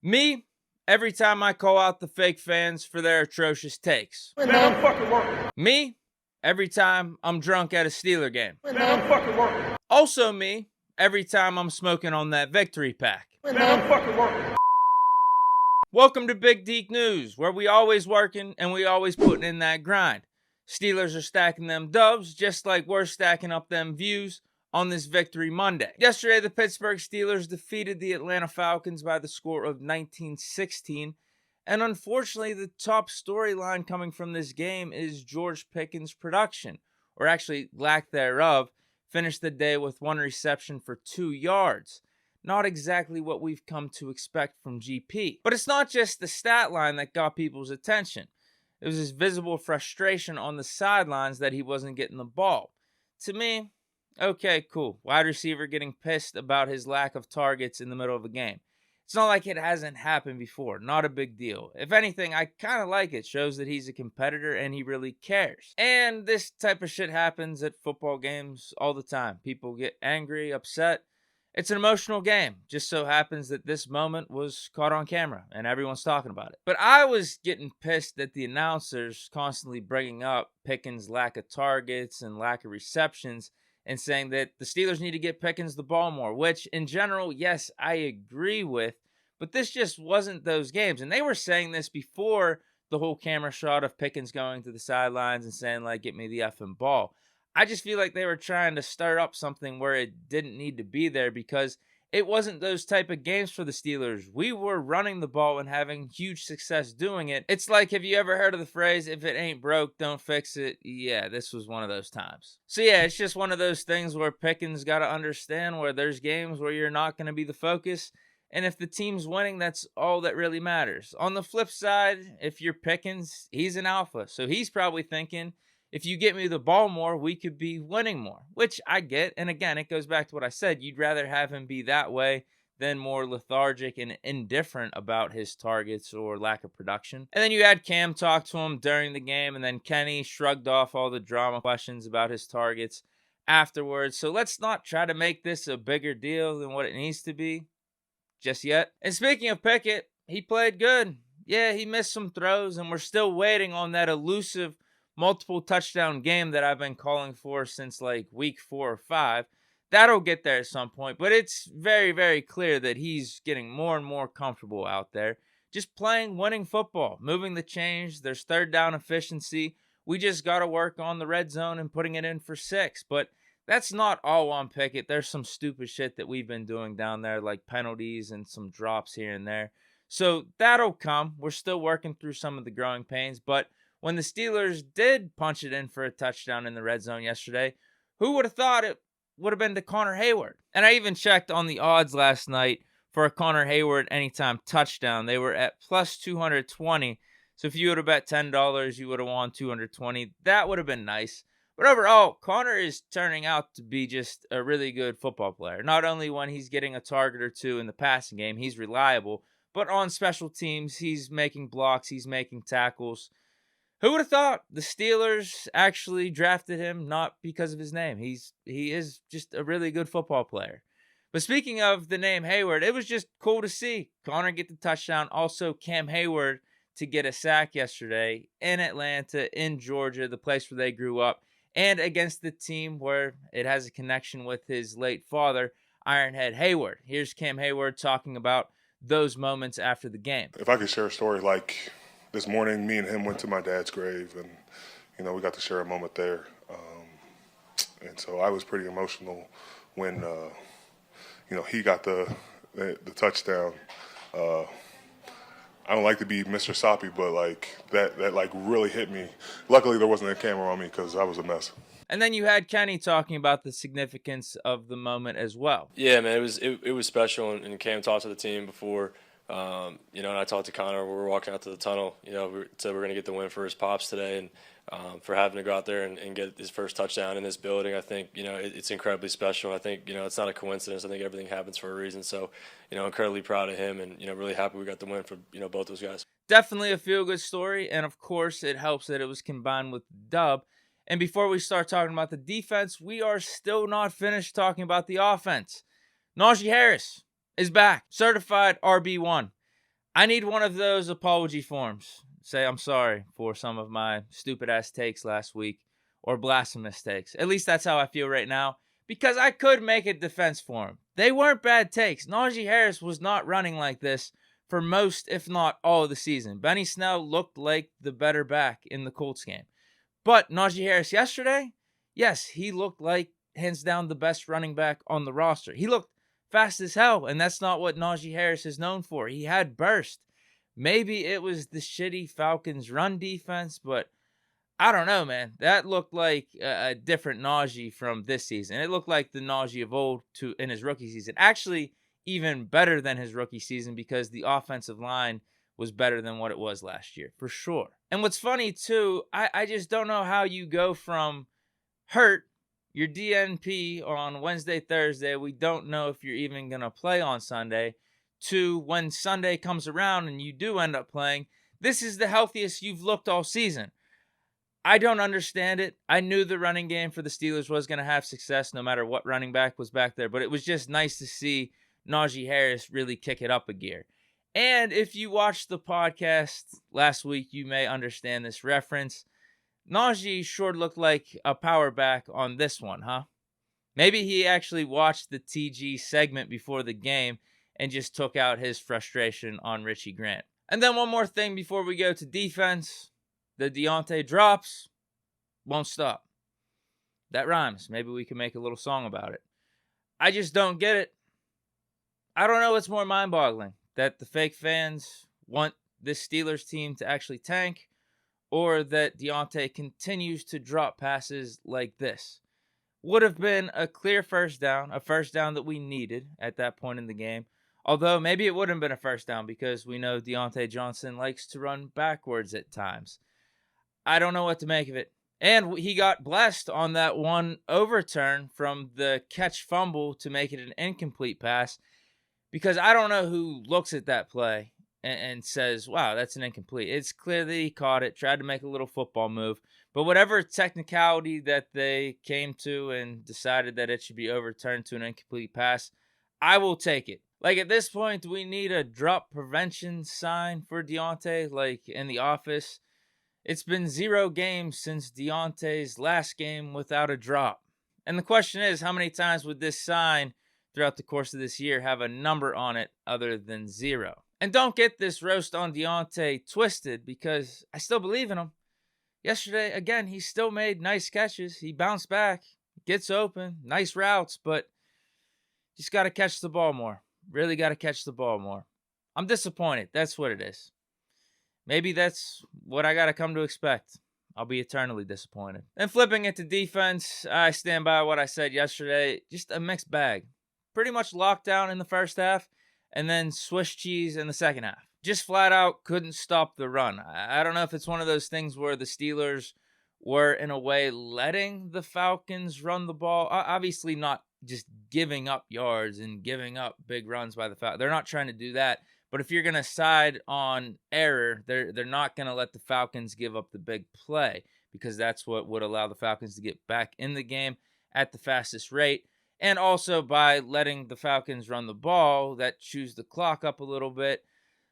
Me, every time I call out the fake fans for their atrocious takes. Man, I'm fucking working. Me, every time I'm drunk at a Steeler game. Man, I'm fucking working. Also me, every time I'm smoking on that victory pack. Man, I'm fucking working. Welcome to Big Deke News, where we always working and we always putting in that grind. Steelers are stacking them dubs just like we're stacking up them views on this Victory Monday. Yesterday, the Pittsburgh Steelers defeated the Atlanta Falcons by the score of 19-16. And unfortunately, the top storyline coming from this game is George Pickens' production, or actually lack thereof, finished the day with one reception for 2 yards. Not exactly what we've come to expect from GP. But it's not just the stat line that got people's attention. It was his visible frustration on the sidelines that he wasn't getting the ball. To me, okay, cool. Wide receiver getting pissed about his lack of targets in the middle of a game. It's not like it hasn't happened before. Not a big deal. If anything, I kind of like it. Shows that he's a competitor and he really cares. And this type of shit happens at football games all the time. People get angry, upset. It's an emotional game. Just so happens that this moment was caught on camera and everyone's talking about it. But I was getting pissed at the announcers constantly bringing up Pickens' lack of targets and lack of receptions and saying that the Steelers need to get Pickens the ball more, which in general, yes, I agree with, but this just wasn't those games. And they were saying this before the whole camera shot of Pickens going to the sidelines and saying, like, get me the effing ball. I just feel like they were trying to stir up something where it didn't need to be there because it wasn't those type of games for the Steelers. We were running the ball and having huge success doing it. It's like, have you ever heard of the phrase, if it ain't broke, don't fix it? Yeah, this was one of those times. So yeah, it's just one of those things where Pickens got to understand where there's games where you're not going to be the focus. And if the team's winning, that's all that really matters. On the flip side, if you're Pickens, he's an alpha. So he's probably thinking, if you get me the ball more, we could be winning more, which I get. And again, it goes back to what I said. You'd rather have him be that way than more lethargic and indifferent about his targets or lack of production. And then you had Cam talk to him during the game, and then Kenny shrugged off all the drama questions about his targets afterwards. So let's not try to make this a bigger deal than what it needs to be just yet. And speaking of Pickett, he played good. Yeah, he missed some throws, and we're still waiting on that elusive multiple touchdown game that I've been calling for since like week 4 or 5. That'll get there at some point, but it's very, very clear that he's getting more and more comfortable out there. Just playing winning football, moving the chains. There's third down efficiency. We just got to work on the red zone and putting it in for 6. But that's not all on Pickett. There's some stupid shit that we've been doing down there, like penalties and some drops here and there. So that'll come. We're still working through some of the growing pains, but when the Steelers did punch it in for a touchdown in the red zone yesterday, who would have thought it would have been to Connor Heyward? And I even checked on the odds last night for a Connor Heyward anytime touchdown. They were at plus 220. So if you would have bet $10, you would have won 220. That would have been nice. But overall, Connor is turning out to be just a really good football player. Not only when he's getting a target or two in the passing game, he's reliable, but on special teams, he's making blocks, he's making tackles. Who would have thought the Steelers actually drafted him not because of his name? He is just a really good football player. But speaking of the name Heyward, it was just cool to see Connor get the touchdown. Also, Cam Heyward to get a sack yesterday in Atlanta, in Georgia, the place where they grew up, and against the team where it has a connection with his late father, Ironhead Heyward. Here's Cam Heyward talking about those moments after the game. If I could share a story like this morning, me and him went to my dad's grave, and we got to share a moment there. And so I was pretty emotional when he got the touchdown. I don't like to be Mr. Soppy, but that really hit me. Luckily, there wasn't a camera on me because I was a mess. And then you had Kenny talking about the significance of the moment as well. Yeah, man, it was special, and Cam talked to the team before. And I talked to Connor. We were walking out to the tunnel. We said we're going to get the win for his pops today, and for having to go out there and get his first touchdown in this building, I think it's incredibly special. I think it's not a coincidence. I think everything happens for a reason. So incredibly proud of him, and really happy we got the win for both those guys. Definitely a feel good story, and of course it helps that it was combined with the dub. And before we start talking about the defense, we are still not finished talking about the offense. Najee Harris is back, certified RB1. I need one of those apology forms. Say I'm sorry for some of my stupid-ass takes last week or blasphemous takes. At least that's how I feel right now because I could make a defense for him. They weren't bad takes. Najee Harris was not running like this for most, if not all, of the season. Benny Snell looked like the better back in the Colts game. But Najee Harris yesterday, yes, he looked like hands down the best running back on the roster. He looked fast as hell, and that's not what Najee Harris is known for. He had burst. Maybe it was the shitty Falcons run defense, but I don't know, man. That looked like a different Najee from this season. It looked like the Najee of old in his rookie season. Actually, even better than his rookie season because the offensive line was better than what it was last year, for sure. And what's funny, too, I just don't know how you go from hurt, your DNP on Wednesday, Thursday, we don't know if you're even going to play on Sunday, to when Sunday comes around and you do end up playing, this is the healthiest you've looked all season. I don't understand it. I knew the running game for the Steelers was going to have success no matter what running back was back there, but it was just nice to see Najee Harris really kick it up a gear. And if you watched the podcast last week, you may understand this reference. Najee sure looked like a power back on this one, huh? Maybe he actually watched the TG segment before the game and just took out his frustration on Richie Grant. And then one more thing before we go to defense. The Deontay drops won't stop. That rhymes. Maybe we can make a little song about it. I just don't get it. I don't know what's more mind-boggling. That the fake fans want this Steelers team to actually tank, or that Deontay continues to drop passes like this. Would have been a clear first down, a first down that we needed at that point in the game. Although maybe it wouldn't have been a first down because we know Deontay Johnson likes to run backwards at times. I don't know what to make of it. And he got blessed on that one overturn from the catch fumble to make it an incomplete pass, because I don't know who looks at that play and says, wow, that's an incomplete. It's clear that he caught it, tried to make a little football move. But whatever technicality that they came to and decided that it should be overturned to an incomplete pass, I will take it. Like at this point, do we need a drop prevention sign for Deontay like in the office? It's been 0 games since Deontay's last game without a drop. And the question is, how many times would this sign throughout the course of this year have a number on it other than 0? And don't get this roast on Deontay twisted, because I still believe in him. Yesterday, again, he still made nice catches. He bounced back, gets open, nice routes, but just got to catch the ball more. Really got to catch the ball more. I'm disappointed. That's what it is. Maybe that's what I got to come to expect. I'll be eternally disappointed. And flipping it to defense, I stand by what I said yesterday. Just a mixed bag. Pretty much locked down in the first half, and then Swiss cheese in the second half. Just flat out couldn't stop the run. I don't know if it's one of those things where the Steelers were, in a way, letting the Falcons run the ball. Obviously not just giving up yards and giving up big runs by the Falcons. They're not trying to do that. But if you're going to side on error, they're not going to let the Falcons give up the big play, because that's what would allow the Falcons to get back in the game at the fastest rate. And also by letting the Falcons run the ball, that chews the clock up a little bit.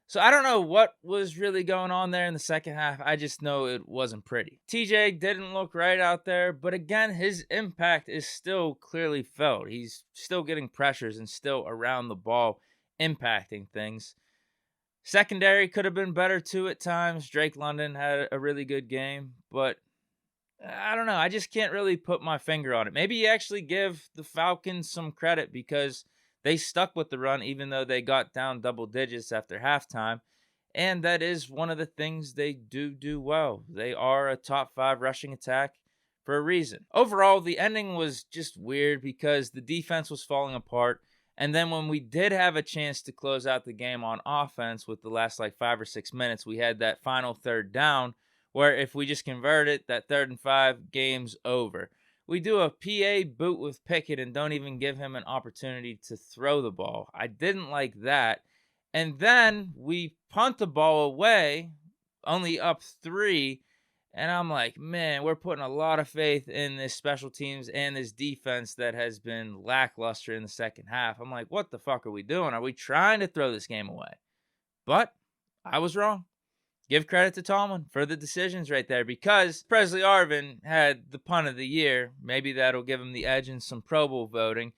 So I don't know what was really going on there in the second half. I just know it wasn't pretty. TJ didn't look right out there, but again, his impact is still clearly felt. He's still getting pressures and still around the ball, impacting things. Secondary could have been better too at times. Drake London had a really good game, but I don't know. I just can't really put my finger on it. Maybe you actually give the Falcons some credit because they stuck with the run even though they got down double digits after halftime. And that is one of the things they do well. They are a top 5 rushing attack for a reason. Overall, the ending was just weird because the defense was falling apart. And then when we did have a chance to close out the game on offense with the last 5 or 6 minutes, we had that final third down where if we just convert it, that 3rd and 5, game's over. We do a PA boot with Pickens and don't even give him an opportunity to throw the ball. I didn't like that. And then we punt the ball away, only up 3. And I'm like, man, we're putting a lot of faith in this special teams and this defense that has been lackluster in the second half. I'm like, what the fuck are we doing? Are we trying to throw this game away? But I was wrong. Give credit to Tomlin for the decisions right there, because Presley Arvin had the punt of the year. Maybe that'll give him the edge in some Pro Bowl voting,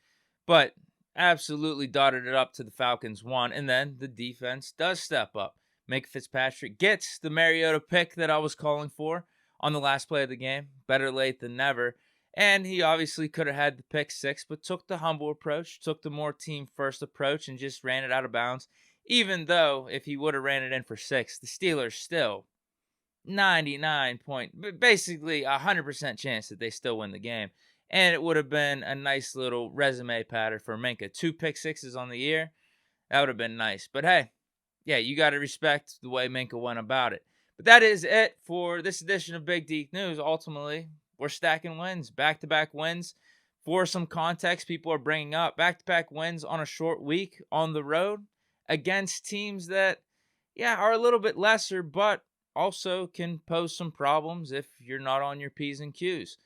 but absolutely dotted it up to the Falcons won. And then the defense does step up. Minka Fitzpatrick gets the Mariota pick that I was calling for on the last play of the game. Better late than never. And he obviously could have had the pick six, but took the humble approach, took the more team-first approach, and just ran it out of bounds. Even though if he would have ran it in for six, the Steelers still basically 100% chance that they still win the game. And it would have been a nice little resume pattern for Minka. 2 pick sixes on the year. That would have been nice. But hey, yeah, you got to respect the way Minka went about it. But that is it for this edition of Big Deke News. Ultimately, we're stacking wins, back-to-back wins. For some context, people are bringing up back-to-back wins on a short week on the road against teams that, yeah, are a little bit lesser, but also can pose some problems if you're not on your P's and Q's.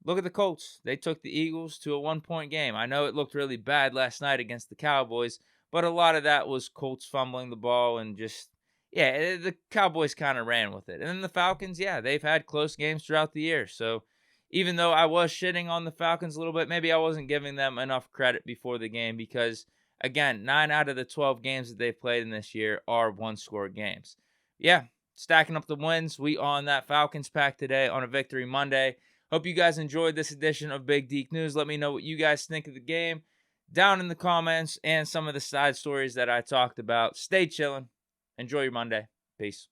Look at the Colts. They took the Eagles to a 1-point game. I know it looked really bad last night against the Cowboys, but a lot of that was Colts fumbling the ball and just, yeah, the Cowboys kind of ran with it. And then the Falcons, yeah, they've had close games throughout the year. So even though I was shitting on the Falcons a little bit, maybe I wasn't giving them enough credit before the game because, again, 9 out of the 12 games that they've played in this year are one-score games. Yeah, stacking up the wins. We on that Falcons pack today on a Victory Monday. Hope you guys enjoyed this edition of Big Deke News. Let me know what you guys think of the game down in the comments and some of the side stories that I talked about. Stay chilling. Enjoy your Monday. Peace.